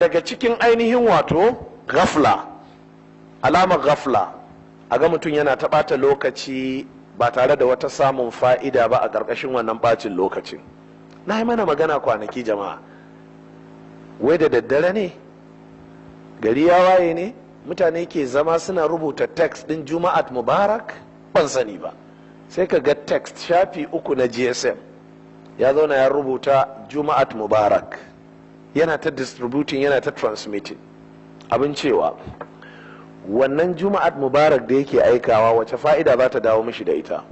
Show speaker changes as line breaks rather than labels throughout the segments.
daga cikin ainihin wato ghafla, alamar ghafla a ga mutum yana ta ɓata lokaci ba tare da wata samun fa'ida ba a ƙarƙashin wannan ɓacin lokacin. Na yi mana magana kwanaki jama'a, wai da daddare ne gari ya waye ne mutane ke zama suna rubuta text ɗin juma'at mubarak, ban sani ba. Sai ka ga text shafi 3 na GSM ya zauna ya rubuta juma'at mubarak, yana ta distributing, yana ta transmitting. Abin cewa wannan juma'at mubarak da yake aikawa wace fa'ida za ta dawo mishi da ita?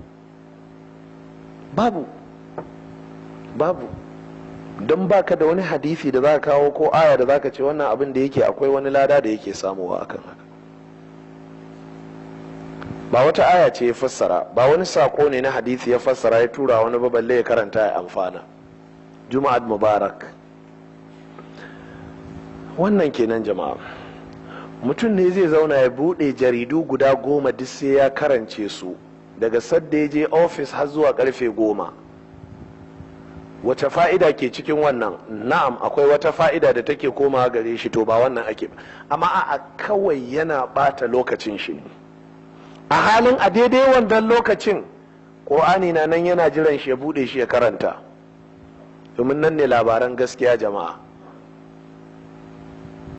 Babu don baka da wani hadisi da za ka kawo ko aya da za ka ce wannan abin da yake akwai wani lada da yake samuwa akan haka. Ba wata aya ce ya fassara, ba wani sako ne na hadisi ya fassara ya tura wani balle ya karanta ya amfana. Juma'at mubarak, wannan kenan jama'a. Mutum ne zai zauna ya bude jaridu guda 10 duk sai ya karance su daga sadda ya je ofis har zuwa karfe 10. Wace fa'ida ke cikin wannan? Na'am, akwai wata fa'ida da take komawa gare shi, to ba wannan ake ba, amma a kawai yana bata lokacin shi ne. A halin a daidai wannan lokacin ƙur'ani na nan yana jiran shi ya bude shi ya karanta, domin nan ne labaran gaskiya jama'a.